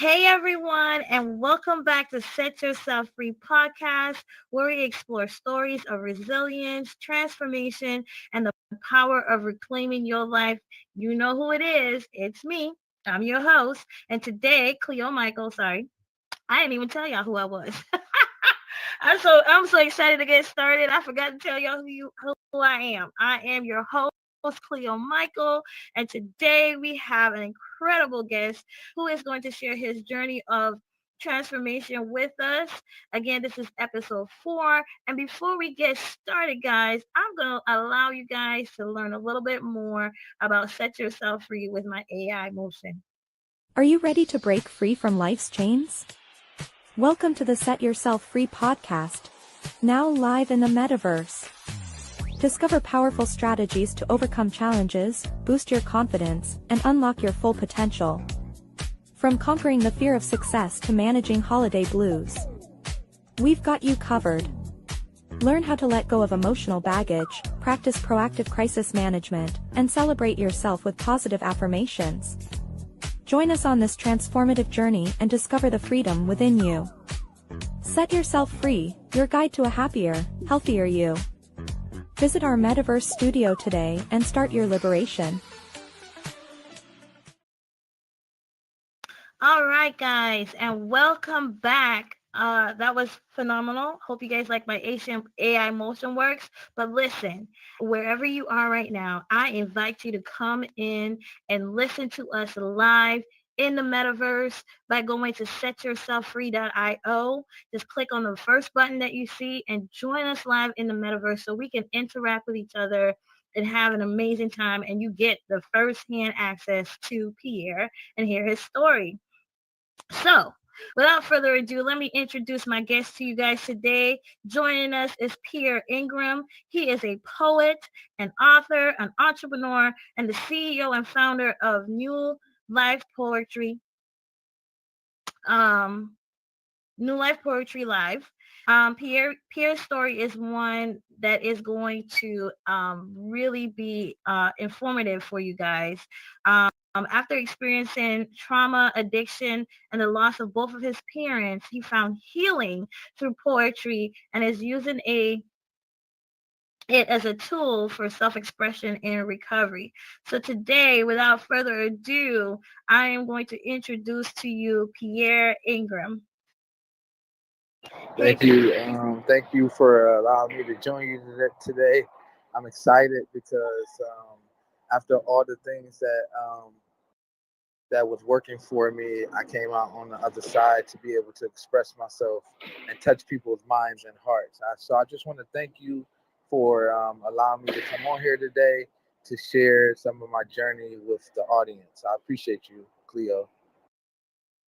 Hey everyone, and welcome back to Set Yourself Free podcast, where we explore stories of resilience, transformation, and the power of reclaiming your life. You know who it is. It's me. I'm your host. And today, Cleo Michael, sorry, I didn't even tell y'all who I was. I'm so excited to get started. I forgot to tell y'all who I am. I am your host, Cleo Michael, and today we have an incredible guest who is going to share his journey of transformation with us. Again, this is episode 4. And before we get started, guys, I'm going to allow you guys to learn a little bit more about Set Yourself Free with my AI motion. Are you ready to break free from life's chains? Welcome to the Set Yourself Free podcast, now live in the metaverse. Discover powerful strategies to overcome challenges, boost your confidence, and unlock your full potential. From conquering the fear of success to managing holiday blues, we've got you covered. Learn how to let go of emotional baggage, practice proactive crisis management, and celebrate yourself with positive affirmations. Join us on this transformative journey and discover the freedom within you. Set yourself free, your guide to a happier, healthier you. Visit our metaverse studio today and start your liberation. All right, guys, and welcome back. That was phenomenal. Hope you guys like my Asian AI motion works. But listen, wherever you are right now, I invite you to come in and listen to us live in the metaverse by going to setyourselffree.io. Just click on the first button that you see and join us live in the metaverse so we can interact with each other and have an amazing time, and you get the first-hand access to Pierre and hear his story. So, without further ado, let me introduce my guest to you guys today. Joining us is Pierre Ingram. He is a poet, an author, an entrepreneur, and the CEO and founder of New Life Poetry. Um, New Life Poetry Live. Pierre's story is one that is going to really be informative for you guys. After experiencing trauma, addiction, and the loss of both of his parents, he found healing through poetry and is using it as a tool for self-expression and recovery. So today, without further ado, I am going to introduce to you Pierre Ingram. Hey, Thank you. Thank you for allowing me to join you today. I'm excited because after all the things that was working for me, I came out on the other side to be able to express myself and touch people's minds and hearts. So I just want to thank you for allowing me to come on here today to share some of my journey with the audience. I appreciate you, Cleo.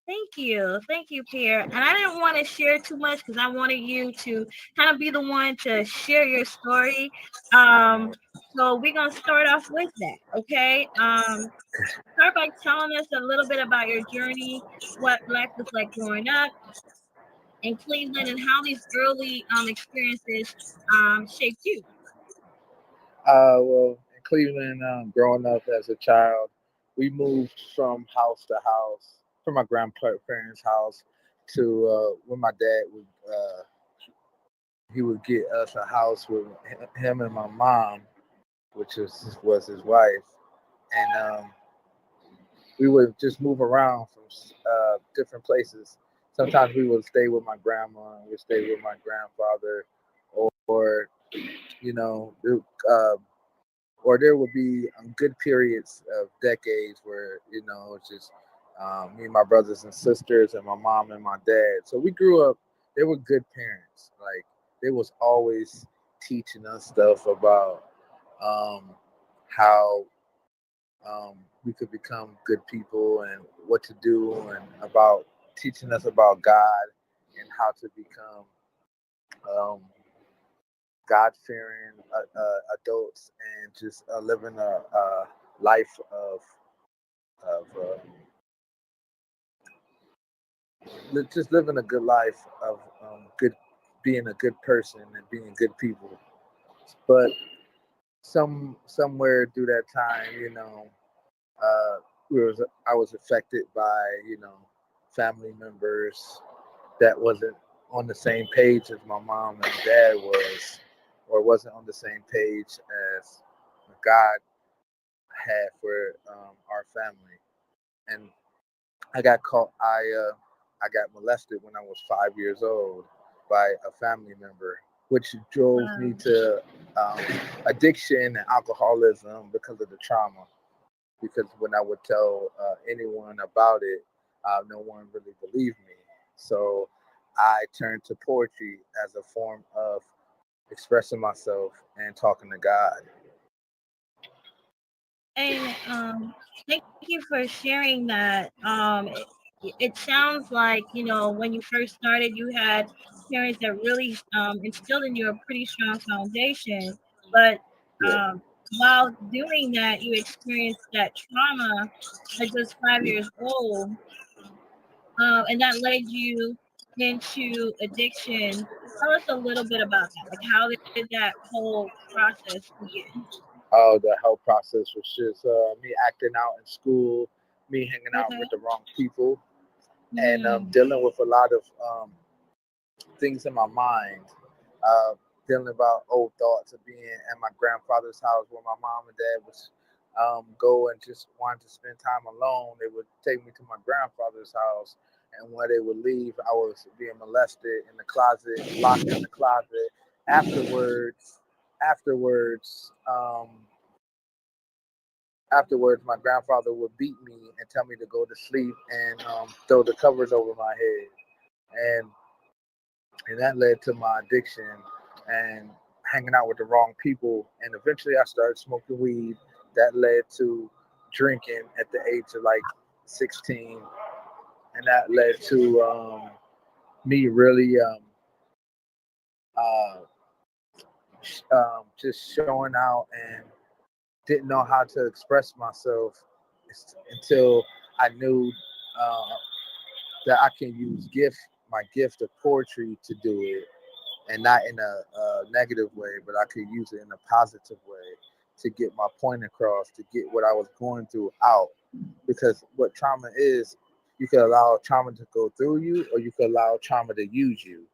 Thank you. Thank you, Pierre. And I didn't want to share too much because I wanted you to kind of be the one to share your story. Um, so we're going to start off with that, okay? Start by telling us a little bit about your journey, what life was like growing up in Cleveland, and how these early experiences shaped you. Well, in Cleveland, growing up as a child, we moved from house to house, from my grandparents' house to when my dad would he would get us a house with him and my mom, which was his wife, and we would just move around from different places. Sometimes we would stay with my grandma, and we'd stay with my grandfather, or you know, or there would be good periods of decades where it's just me and my brothers and sisters and my mom and my dad. So we grew up. They were good parents. Like they was always teaching us stuff about um, how we could become good people and what to do, and about teaching us about God and how to become um, God fearing adults and just living a life of just living a good life of good, being a good person and being good people. But somewhere through that time, uh, I was affected by family members that wasn't on the same page as my mom and dad was, or wasn't on the same page as God had for our family. And I got caught. I got molested when I was 5 years old by a family member, which drove me Wow. to um, addiction and alcoholism because of the trauma. Because when I would tell anyone about it, no one really believed me. So I turned to poetry as a form of expressing myself and talking to God. And thank you for sharing that. It sounds like, when you first started, you had parents that really instilled in you a pretty strong foundation. But Yeah. while doing that, you experienced that trauma at just 5 years old, and that led you into addiction. Tell us a little bit about that. Like, how did that whole process begin? Oh, the whole process was just me acting out in school, me hanging out Okay. with the wrong people, and Mm, dealing with a lot of things in my mind, uh, dealing about old thoughts of being at my grandfather's house where my mom and dad was go and just wanted to spend time alone. They would take me to my grandfather's house, and when they would leave, I was being molested in the closet, locked in the closet. Afterwards, afterwards, my grandfather would beat me and tell me to go to sleep and throw the covers over my head, and that led to my addiction and hanging out with the wrong people. And eventually, I started smoking weed. That led to drinking at the age of like 16, and that led to me really just showing out and didn't know how to express myself until I knew uh, that I can use my gift of poetry to do it, and not in a negative way, but I could use it in a positive way to get my point across, to get what I was going through out. Because what trauma is, you could allow trauma to go through you, or you could allow trauma to use you.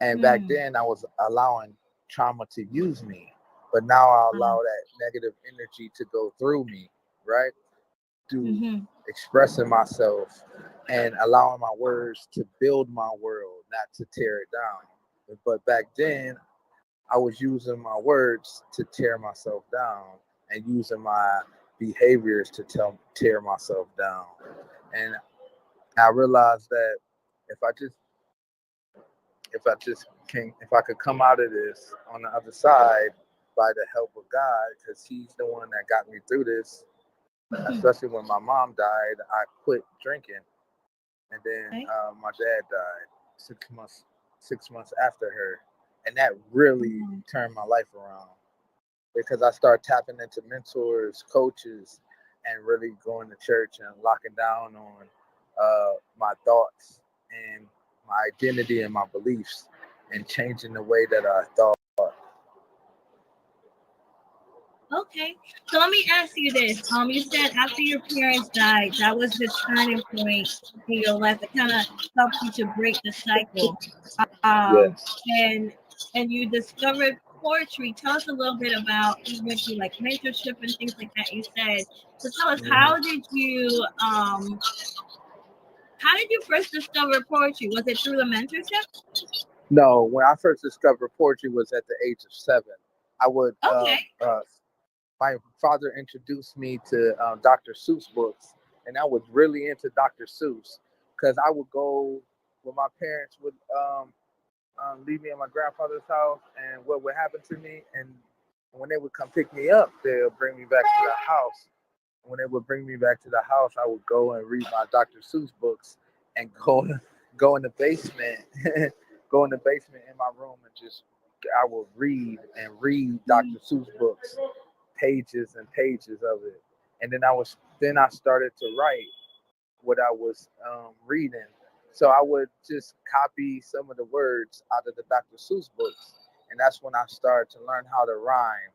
And back mm, then, I was allowing trauma to use me, but now I wow. allow that negative energy to go through me, right? Through Mhm. expressing myself and allowing my words to build my world, not to tear it down. But back then, I was using my words to tear myself down and using my behaviors to tear myself down. And I realized that if I just if I could come out of this on the other side by the help of God, because He's the one that got me through this. Mhm. Especially when my mom died, I quit drinking, and then Okay. my dad died 6 months after her, and that really Mhm. turned my life around because I started tapping into mentors, coaches, and really going to church and locking down on my thoughts and my identity and my beliefs and changing the way that I thought. Okay. So let me ask you this. You said after your parents died, that was the turning point in your life. It kind of helped you to break the cycle. Um, Yes. and you discovered poetry. Tell us a little bit about you went through like mentorship and things like that. You said. So tell us, Mhm. how did you first discover poetry? Was it through the mentorship? No, when I first discovered poetry was at the age of 7. I would Okay. my father introduced me to Dr. Seuss books, and I was really into Dr. Seuss because I would go when my parents would leave me at my grandfather's house, and what would happen to me, and when they would come pick me up, they'll bring me back to the house. When they would bring me back to the house, I would go and read my Dr. Seuss books and go in the basement, go in the basement in my room and just I would read Mm, Dr. Seuss books, pages and pages of it, and then I started to write what I was reading. So I would just copy some of the words out of the Dr. Seuss books, and that's when I started to learn how to rhyme,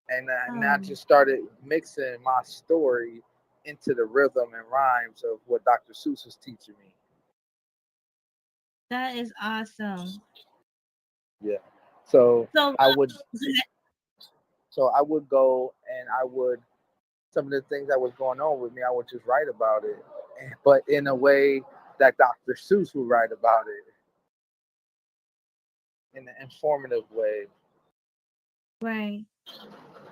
and I um, just started mixing my story into the rhythm and rhymes of what Dr. Seuss was teaching me. That is awesome. Yeah. So So, I would go and I would some of the things that was going on with me, I would just write about it, but in a way that Dr. Seuss would write about it, in an informative way. right.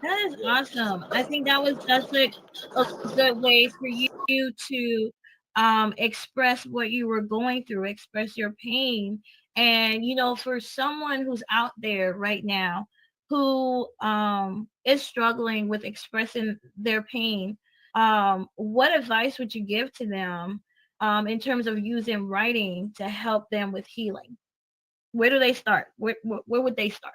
That is Yeah. awesome. I think that's a good way for you to express what you were going through, express your pain. And for someone who's out there right now who is struggling with expressing their pain, what advice would you give to them in terms of using writing to help them with healing? Where do they start? Where would they start?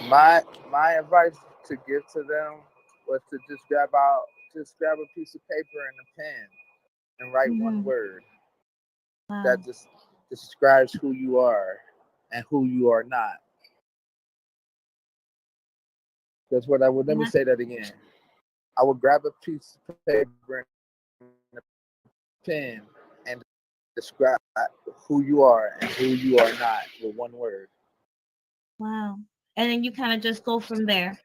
My advice to give to them was to just grab a piece of paper and a pen and write one Hmm. word that Wow. just describes who you are and who you are not. That's what I would. Let me Yeah. say that again. I would grab a piece of paper and a pen and describe who you are and who you are not with one word. Wow. And then you kind of just go from there.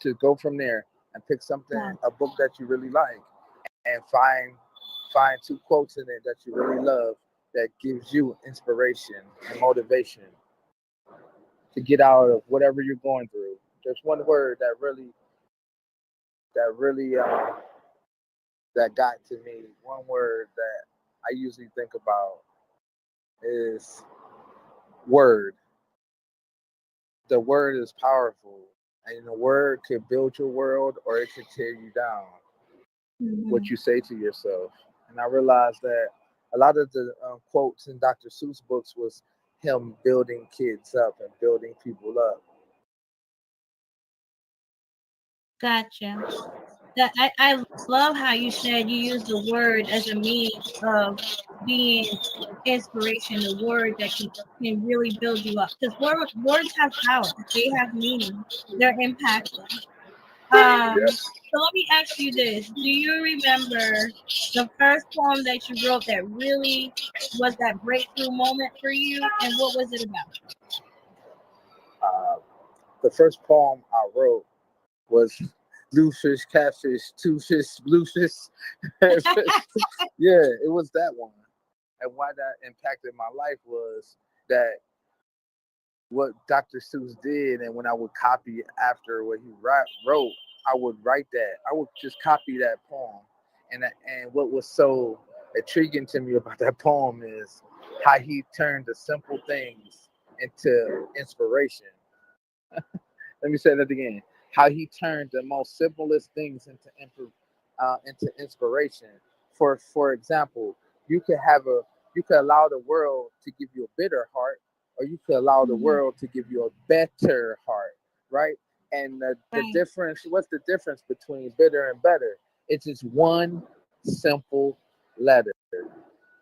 To go from there and pick something, Wow. a book that you really like, and find two quotes in it that you really love that gives you inspiration and motivation to get out of whatever you're going through. There's one word that really that got to me. One word that I usually think about is word. The word is powerful, and the word could build your world or it could tear you down. What Hmm. you say to yourself. And I realized that a lot of the quotes in Dr. Seuss books was him building kids up and building people up. Gotcha. I love how you said you use the word as a means of being inspiration, the word that can really build you up. Because words have power. They have meaning. They're impactful. So let me ask you this. Do you remember the first poem that you wrote that really was that breakthrough moment for you? And what was it about? Uh, the first poem I wrote was blue fish, catfish, two fish, blue fish. Yeah, it was that one. And why that impacted my life was that what Dr. Seuss did, and when I would copy after what he wrote, I would write that. I would just copy that poem, and what was so intriguing to me about that poem is how he turned the simple things into inspiration. Let me say that again. How he turned the most simplest things into inspiration. For example, you could have a you could allow the world to give you a bitter heart, or you could allow the Mhm. world to give you a better heart, right? And the Right. difference, what's the difference between bitter and better? It's just one simple letter.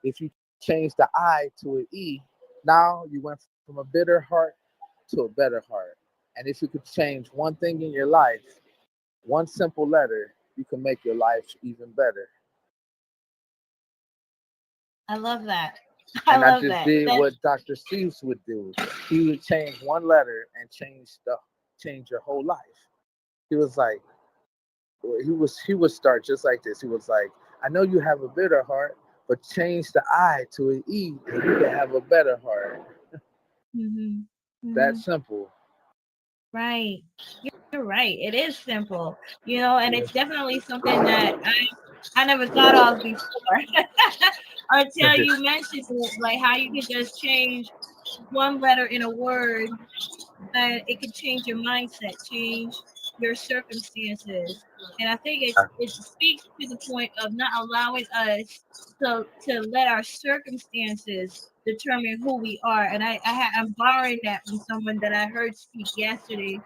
If you change the I to an E, now you went from a bitter heart to a better heart. And if you could change one thing in your life, one simple letter, you can make your life even better. I love that. I And I love just that. did That what Dr. Seuss would do. He would change one letter and change your whole life. He was like, he would start just like this. He was like, I know you have a bitter heart, but change the I to an E, and you can have a better heart. mhm. That Mhm. simple. Right. You're right. It is simple, and Yeah. it's definitely something that I never thought of before until you mentioned it, like how you could just change one letter in a word, and it could change your mindset, change your circumstances. And I think it speaks to the point of not allowing us to let our circumstances determine who we are. And I'm borrowing that from someone that I heard speak yesterday.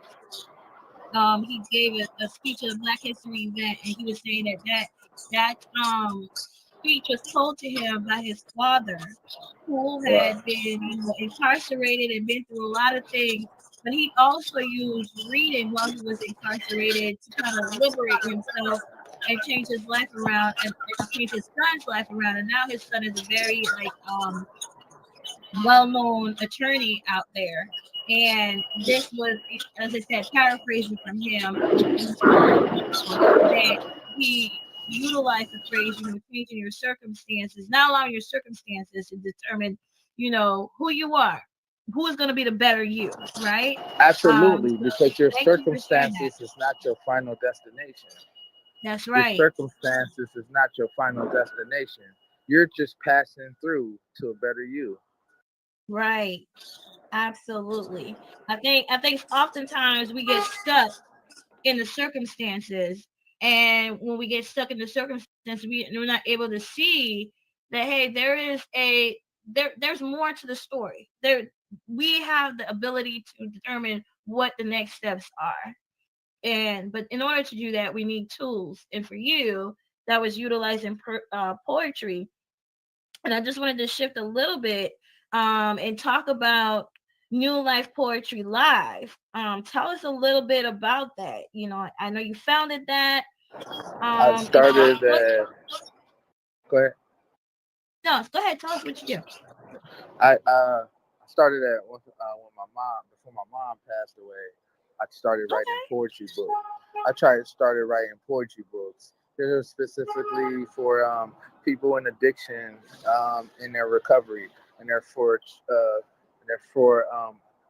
He gave a speech at a Black History event, and he was saying that speech was told to him by his father, who Right. had been incarcerated and been through a lot of things. but he also used reading while he was incarcerated to kind of liberate himself and change his life around and change his son's life around. And now his son is a very well-known attorney out there. And this was, as I said, paraphrasing from him, that he utilized the phrase, changing your circumstances, not allowing your circumstances to determine, who you are, who is going to be the better you, right? Absolutely, because your thank you for sharing that. circumstances is not your final destination. That's Your right. circumstances is not your final destination. You're just passing through to a better you. Right. Absolutely. I think oftentimes we get stuck in the circumstances, and when we get stuck in the circumstances, we're not able to see that, hey, there's more to the story. We have the ability to determine what the next steps are. But in order to do that, we need tools. And for you, that was utilizing poetry. And I just wanted to shift a little bit and talk about New Life Poetry Live. Tell us a little bit about that. I know you founded that. I started. Go ahead. No, go ahead. Tell us what you do. I started that when my mom, before my mom passed away. I started writing poetry books. I started writing poetry books. They're specifically for people in addiction, in their recovery, and they're for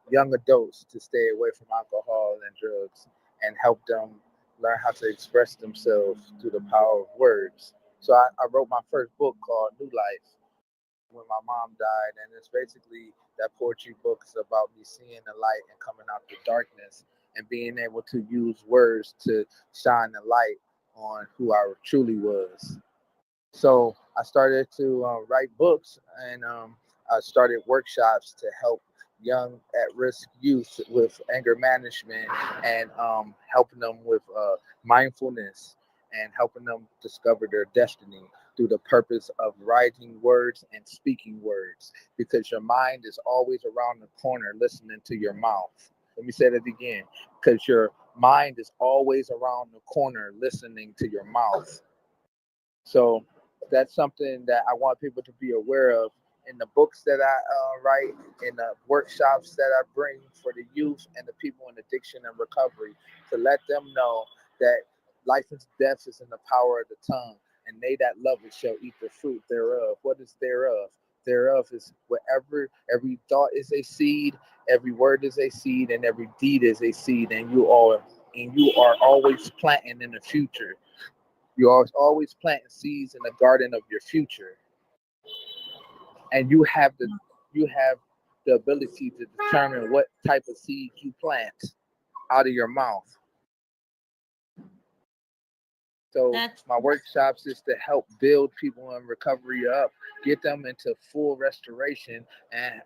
young adults to stay away from alcohol and drugs, and help them learn how to express themselves through the power of words. So I wrote my first book called New Life when my mom died, and it's basically that poetry book is about me seeing the light and coming out the darkness and being able to use words to shine the light on who I truly was. So I started to write books, and I started workshops to help young at-risk youth with anger management, and helping them with mindfulness, and helping them discover their destiny through the purpose of writing words and speaking words, because your mind is always around the corner listening to your mouth. Let me say that again, because your mind is always around the corner listening to your mouth. So that's something that I want people to be aware of in the books that I write, in the workshops that I bring for the youth and the people in addiction and recovery, to let them know that life and death is in the power of the tongue, and they that love it shall eat the fruit thereof. What is thereof? Thereof is whatever, every thought is a seed, every word is a seed, and every deed is a seed, and you are always planting in the future. You are always planting seeds in the garden of your future, and you have the ability to determine what type of seed you plant out of your mouth. So my workshops is to help build people in recovery up, get them into full restoration, and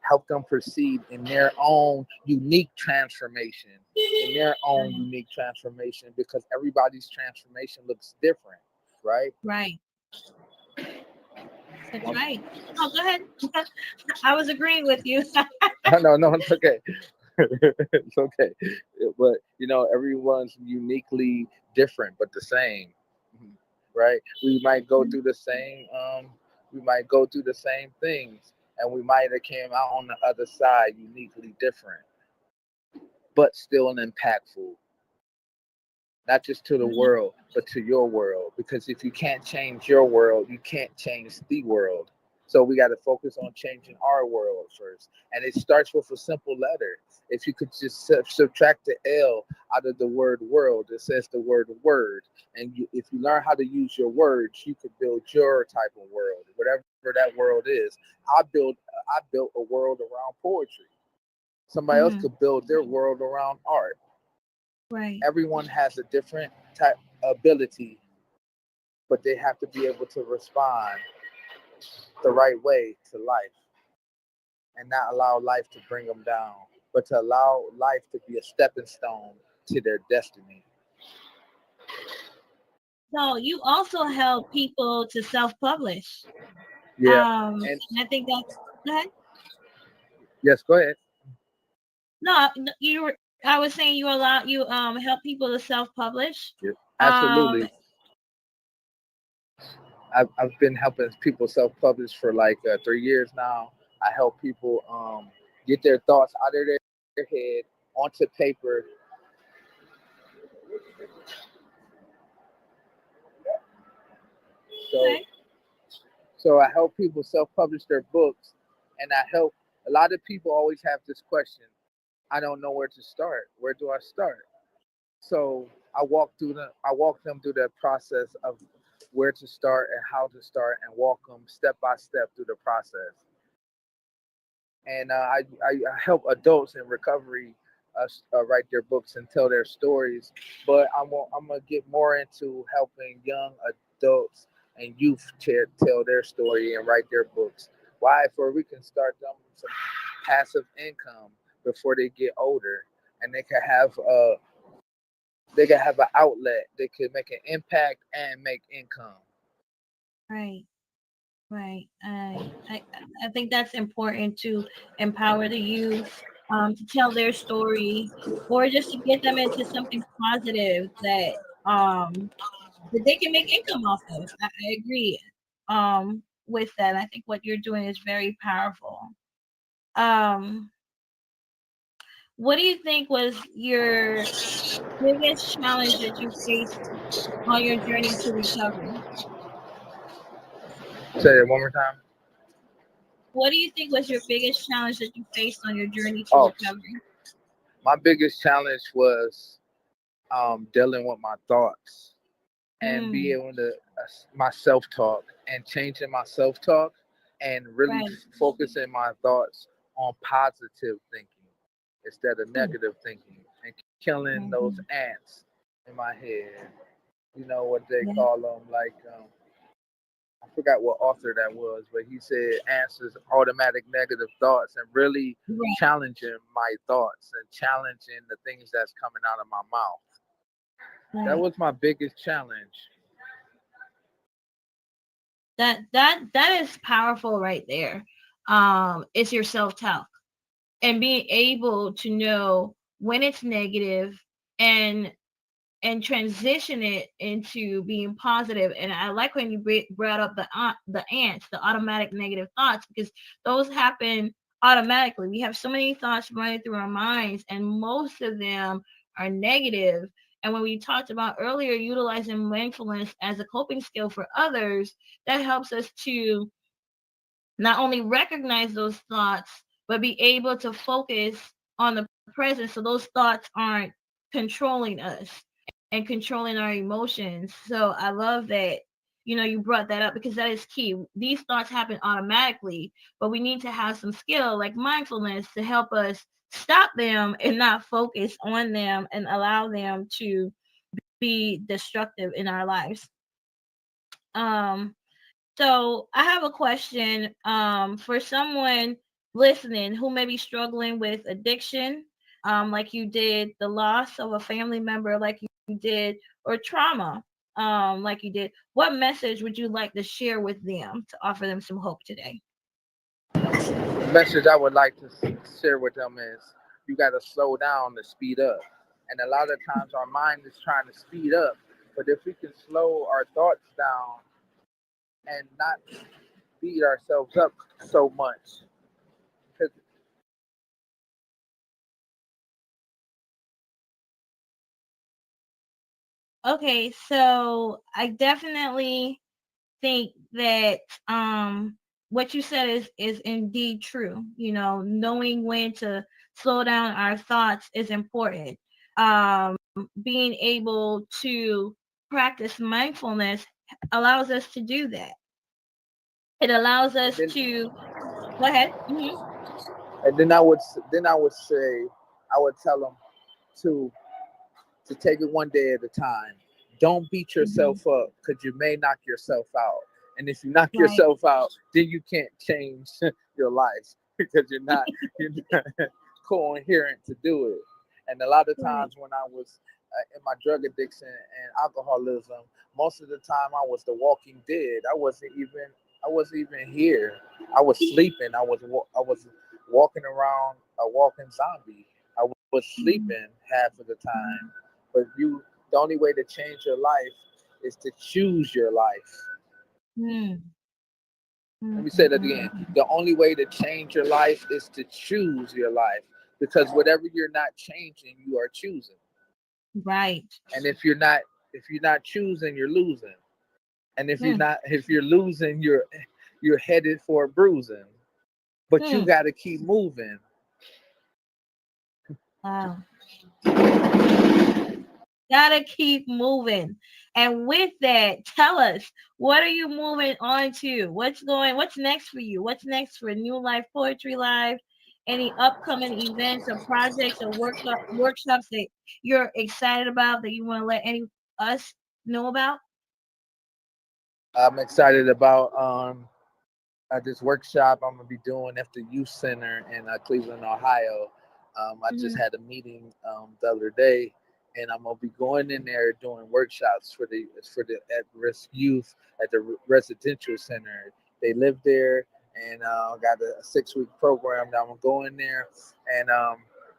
help them proceed in their own unique transformation, because everybody's transformation looks different, right? Right. That's right. Oh, go ahead. I was agreeing with you. No, it's okay. It's okay. But everyone's uniquely different but the same, right? We might go through the same things, and we might have came out on the other side uniquely different, but still impactful, not just to the world but to your world, because if you can't change your world, you can't change the world. So we got to focus on changing our world first. And it starts with a simple letter. If you could just subtract the L out of the word world, it says the word word. And if you learn how to use your words, you could build your type of world, whatever that world is. I built a world around poetry. Somebody else could build their world around art. Right. Everyone has a different type ability, but they have to be able to respond the right way to life, and not allow life to bring them down, but to allow life to be a stepping stone to their destiny. So you also help people to self-publish. Yeah. And I think that's, go ahead. Yes, go ahead. No, I was saying you help people to self-publish. Yeah, Um, absolutely. I've been helping people self-publish for like 3 years now. I help people get their thoughts out of their head onto paper. So okay. so I help people self-publish their books, and I help a lot of people always have this question. I don't know where to start. Where do I start? So I walk them through the process of where to start and how to start, and walk them step by step through the process. And I help adults in recovery write their books and tell their stories. But I'm gonna get more into helping young adults and youth to tell their story and write their books. Why? For we can start them some passive income before they get older, and they can have an outlet. They can make an impact and make income. Right. Right. I think that's important to empower the youth to tell their story or just to get them into something positive um, that they can make income off of. I agree with that. I think what you're doing is very powerful. Um, what do you think was your biggest challenge that you faced on your journey to recovery? Say it one more time. What do you think was your biggest challenge that you faced on your journey to Oh, recovery? my biggest challenge was dealing with my thoughts and be Mm, able to my self talk and changing my self talk and really right. focusing my thoughts on positive thinking instead of Mm, negative thinking, and killing those mhm. ants in my head. You know what they Yeah, call them, like I forgot what author that was, but he said answers automatic negative thoughts, and really right, challenging my thoughts and challenging the things that's coming out of my mouth. That right. was my biggest challenge. That is powerful right there. It's your self-talk and being able to know when it's negative and transition it into being positive. And I like when you brought up the ants, the automatic negative thoughts, because those happen automatically. We have so many thoughts running through our minds, and most of them are negative. And when we talked about earlier, utilizing mindfulness as a coping skill for others, that helps us to not only recognize those thoughts, but be able to focus on the present so those thoughts aren't controlling us and controlling our emotions. So I love that you brought that up because that is key. These thoughts happen automatically, but we need to have some skill like mindfulness to help us stop them and not focus on them and allow them to be destructive in our lives. Um so I have a question for someone listening who may be struggling with addiction, like you did, the loss of a family member, like you did, or trauma, like you did. What message would you like to share with them to offer them some hope today? The message I would like to share with them is you got to slow down to speed up. And a lot of times our mind is trying to speed up. But if we can slow our thoughts down and not beat ourselves up so much, because Okay, so I definitely think that what you said is indeed true. Knowing when to slow down our thoughts is important. Um Being able to practice mindfulness allows us to do that. It allows and us then to go ahead. and then I would say I would tell them to take it one day at a time. Don't beat Hmm. yourself up because you may knock yourself out. And if you knock Right. yourself out, then you can't change your life because you're not coherent to do it. And a lot of Right. times when I was in my drug addiction and alcoholism, most of the time I was the walking dead. I wasn't even here. I was sleeping. I was walking around a walking zombie. was sleeping half of the time. But the only way to change your life is to choose your life. Mm. Let me say that again. The only way to change your life is to choose your life, because whatever you're not changing, you are choosing. Right. And if you're not choosing, you're losing. And if you're losing, you're headed for a bruising. But you got to keep moving. Wow. Gotta keep moving. And with that, tell us, what are you moving on to? What's next for you? What's next for New Life Poetry Live? Any upcoming events or projects or workshops that you're excited about that you want to let us know about? I'm excited about this workshop I'm gonna be doing at the Youth Center in Cleveland, Ohio. I just had a meeting the other day, and I'm gonna be going in there doing workshops for the at-risk youth at the residential center. They live there, and got a 6-week program. Now I'm gonna go in there, and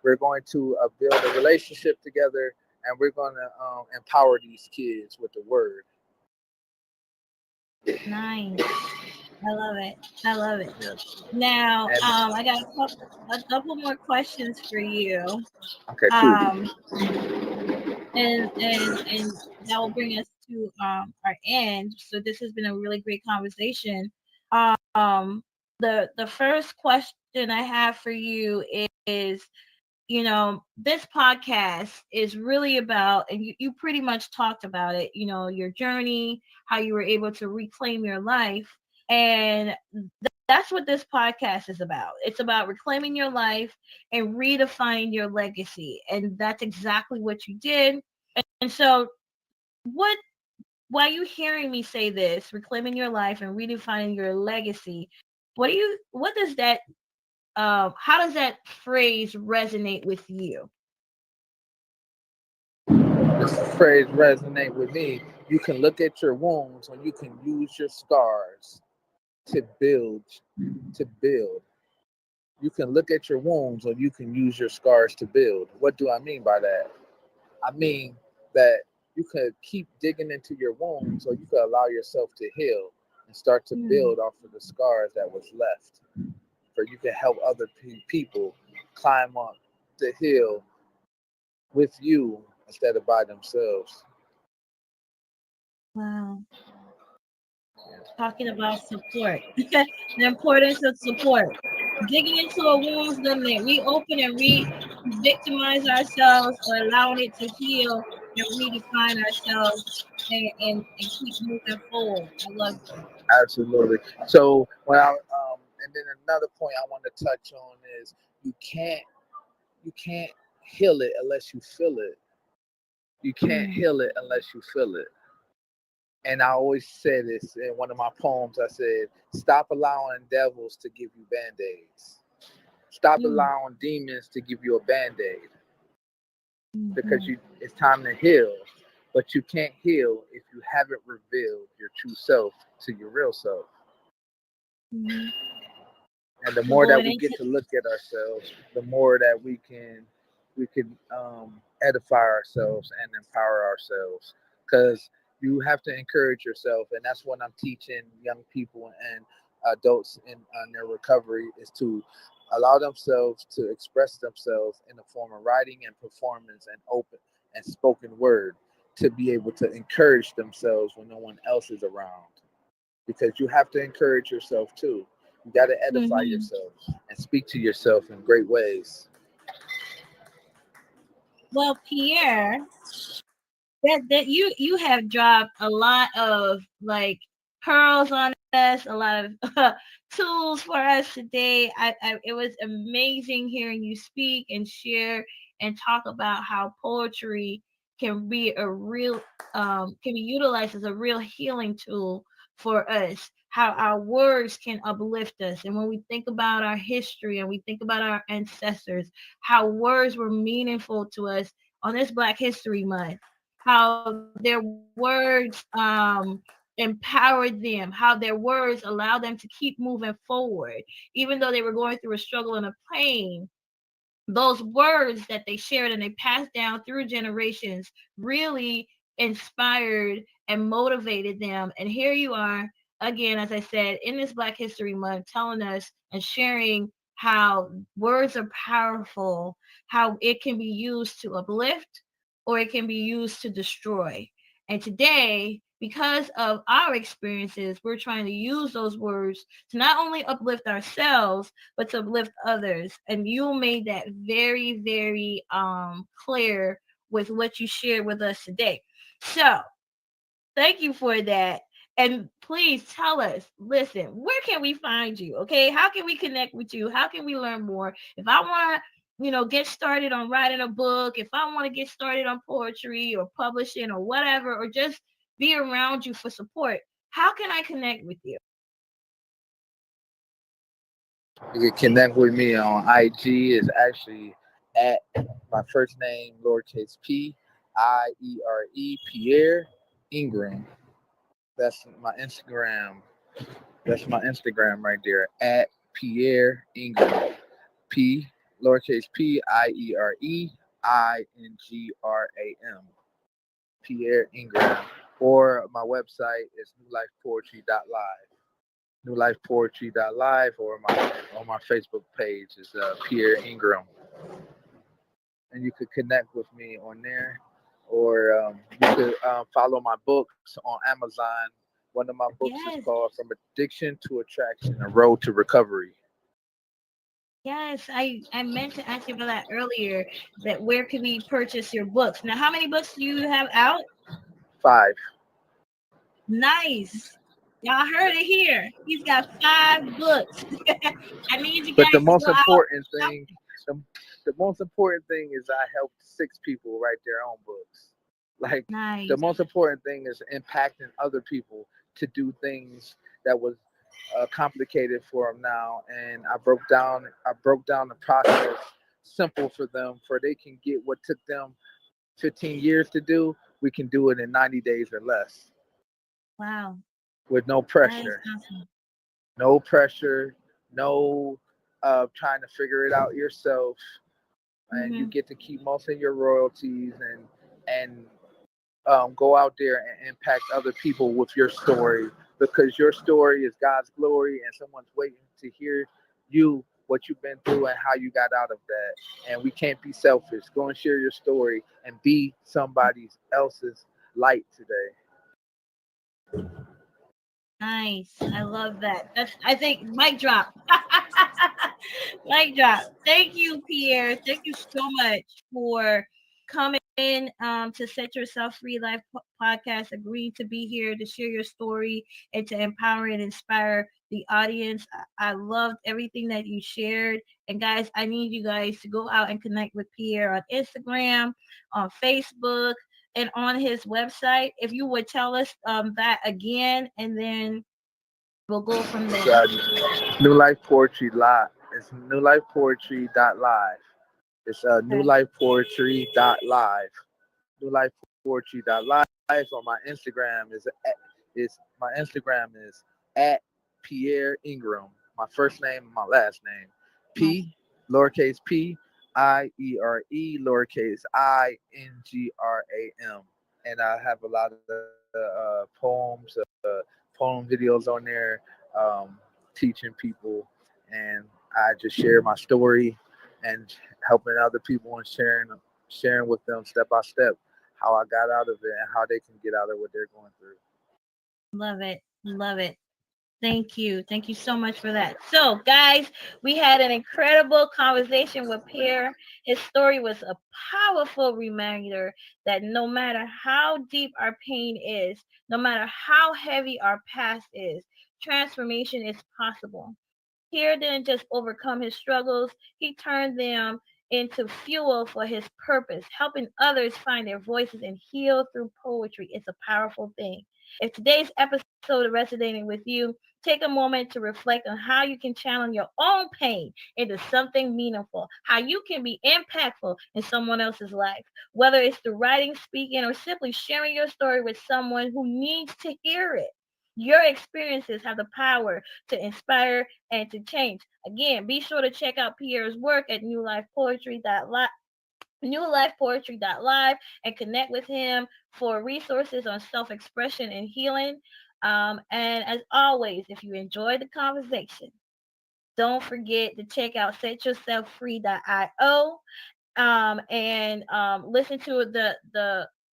we're going to build a relationship together, and we're gonna empower these kids with the word. Nice. I love it. I love it. Yes. Now, And I got a couple more questions for you. okay, cool. And that will bring us to our end. So this has been a really great conversation. Um, the first question I have for you is, this podcast is really about, and you pretty much talked about it, your journey, how you were able to reclaim your life. And that's what this podcast is about. It's about reclaiming your life and redefining your legacy. And that's exactly what you did. And so, while you hearing me say this, reclaiming your life and redefining your legacy, what does that, how does that phrase resonate with you? This phrase resonate with me. You can look at your wounds, and you can use your scars to build. To build. You can look at your wounds, or you can use your scars to build. What do I mean by that? I mean that you could keep digging into your wounds, or you could allow yourself to heal and start to build off of the scars that was left. Or you can help other people climb up the hill with you instead of by themselves. Wow. Talking about support, the importance of support. Digging into a wounds doesn't reopen and re-victimize ourselves, or allowing it to heal and redefine ourselves, and keep moving forward. I love it. Absolutely. So and then another point I want to touch on is you can't heal it unless you feel it. You can't heal it unless you feel it. And I always say this in one of my poems. I said, stop allowing devils to give you band-aids. Stop allowing demons to give you a band-aid. Because it's time to heal. But you can't heal if you haven't revealed your true self to your real self. And the more that we get to look at ourselves, the more that we can edify ourselves and empower ourselves. Because you have to encourage yourself, and that's what I'm teaching young people and adults in on their recovery, is to allow themselves to express themselves in the form of writing and performance and open and spoken word, to be able to encourage themselves when no one else is around. Because you have to encourage yourself too. You got to edify yourself and speak to yourself in great ways. Well, Pierre, that you have dropped a lot of like pearls on us, a lot of tools for us today. It was amazing hearing you speak and share and talk about how poetry can be can be utilized as a real healing tool for us, how our words can uplift us. And when we think about our history and we think about our ancestors, how words were meaningful to us on this Black History Month, how their words empowered them, how their words allowed them to keep moving forward, even though they were going through a struggle and a pain. those words that they shared and they passed down through generations really inspired and motivated them. And here you are again, as I said, in this Black History Month, telling us and sharing how words are powerful, how it can be used to uplift or it can be used to destroy. And today, because of our experiences, we're trying to use those words to not only uplift ourselves, but to uplift others. And you made that very, very clear with what you shared with us today. So thank you for that. And please tell us, listen, where can we find you? Okay. How can we connect with you? How can we learn more? If I want to, get started on writing a book, if I want to get started on poetry or publishing or whatever, or just be around you for support, how can I connect with you? You can connect with me on IG. Is actually at my first name, lowercase P-I-E-R-E, Pierre Ingram. That's my Instagram. That's my Instagram right there, at Pierre Ingram. P, lowercase Pierre Ingram. Pierre Ingram. Or my website is newlifepoetry.live. Newlifepoetry.live, or on my Facebook page is Pierre Ingram. And you could connect with me on there, or you could follow my books on Amazon. One of my books is Yes. called From Addiction to Attraction: A Road to Recovery. Yes, I meant to ask you about that earlier, that where can we purchase your books? Now, how many books do you have out? 5. Nice. Y'all heard it here. He's got 5 books. I need you But the guys to most go out. important thing, the, the most important thing is I helped 6 people write their own books. Like, the Nice. most important thing is impacting other people to do things that was complicated for them now. And I broke down the process simple for them, for they can get what took them 15 years to do. We can do it in 90 days or less, Wow. with no That is pressure. awesome. No pressure, no trying to figure it out yourself, and you Hmm. get to keep most of your royalties, and go out there and impact other people with your story, because your story is God's glory, and someone's waiting to hear you, what you've been through and how you got out of that. And we can't be selfish. Go and share your story and be somebody else's light today. Nice. I love that. I think mic drop. Mic drop. Thank you, Pierre. Thank you so much for coming to Set Yourself Free Life podcast, agreeing to be here to share your story and to empower and inspire the audience. I loved everything that you shared. And guys, I need you guys to go out and connect with Pierre on Instagram, on Facebook, and on his website. If you would tell us that again, and then we'll go from It's there. New Life Poetry Live. It's newlifepoetry.live. It's Okay. newlifepoetry.live. Newlifepoetry.live. Or my Instagram is at Pierre Ingram. My first name and my last name. Nice. P, lowercase P-I-E-R-E, lowercase I-N-G-R-A-M. And I have a lot of poem videos on there, teaching people, and I just share my story and helping other people, and sharing with them step by step how I got out of it and how they can get out of what they're going through. Love it. Love it. Thank you. Thank you so much for that. So, guys, we had an incredible conversation with Pierre. His story was a powerful reminder that no matter how deep our pain is, no matter how heavy our past is, transformation is possible. Pierre didn't just overcome his struggles, he turned them into fuel for his purpose, helping others find their voices and heal through poetry. It's a powerful thing. If today's episode resonated with you, take a moment to reflect on how you can channel your own pain into something meaningful, how you can be impactful in someone else's life, whether it's through writing, speaking, or simply sharing your story with someone who needs to hear it. Your experiences have the power to inspire and to change. Again, be sure to check out Pierre's work at newlifepoetry.live and connect with him for resources on self-expression and healing. And as always, if you enjoyed the conversation, don't forget to check out setyourselffree.io and listen to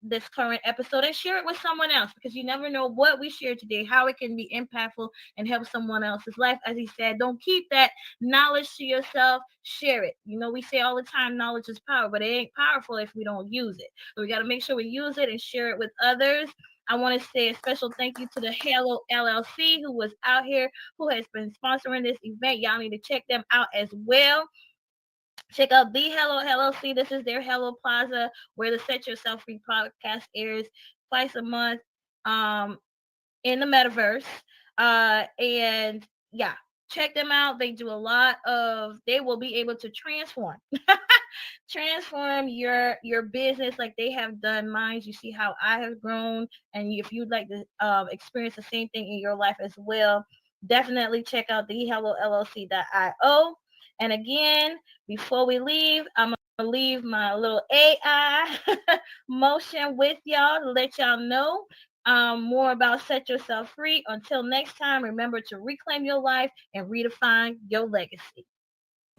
this current episode and share it with someone else, because you never know what we shared today, how it can be impactful and help someone else's life. As he said, don't keep that knowledge to yourself, share it. You know, we say all the time, knowledge is power, but it ain't powerful if we don't use it. So we got to make sure we use it and share it with others. I want to say a special thank you to the Halo LLC, who was out here, who has been sponsoring this event. Y'all need to check them out as well. Check out the Hello LLC. This is their Hello Plaza, where the Set Yourself Free podcast airs twice a month in the metaverse. And yeah, check them out. They do a lot of, they will be able to transform your business like they have done mine. You see how I have grown, and if you'd like to experience the same thing in your life as well, definitely check out the HelloLLC.io. And again, before we leave, I'm going to leave my little AI motion with y'all to let y'all know more about Set Yourself Free. Until next time, remember to reclaim your life and redefine your legacy.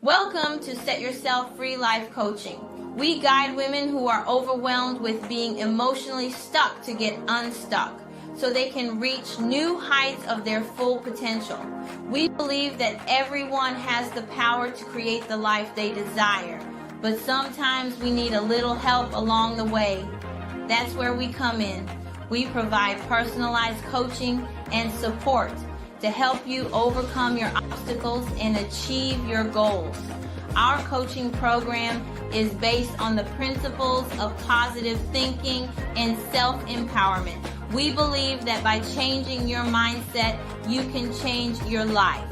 Welcome to Set Yourself Free Life Coaching. We guide women who are overwhelmed with being emotionally stuck to get unstuck, so they can reach new heights of their full potential. We believe that everyone has the power to create the life they desire, but sometimes we need a little help along the way. That's where we come in. We provide personalized coaching and support to help you overcome your obstacles and achieve your goals. Our coaching program is based on the principles of positive thinking and self-empowerment. We believe that by changing your mindset, you can change your life.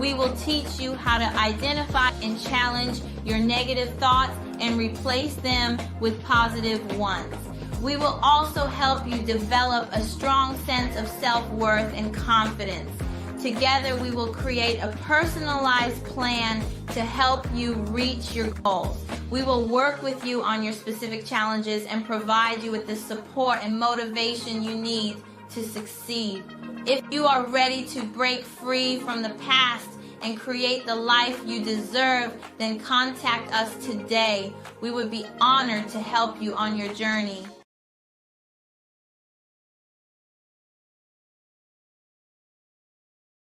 We will teach you how to identify and challenge your negative thoughts and replace them with positive ones. We will also help you develop a strong sense of self-worth and confidence. Together, we will create a personalized plan to help you reach your goals. We will work with you on your specific challenges and provide you with the support and motivation you need to succeed. If you are ready to break free from the past and create the life you deserve, then contact us today. We would be honored to help you on your journey.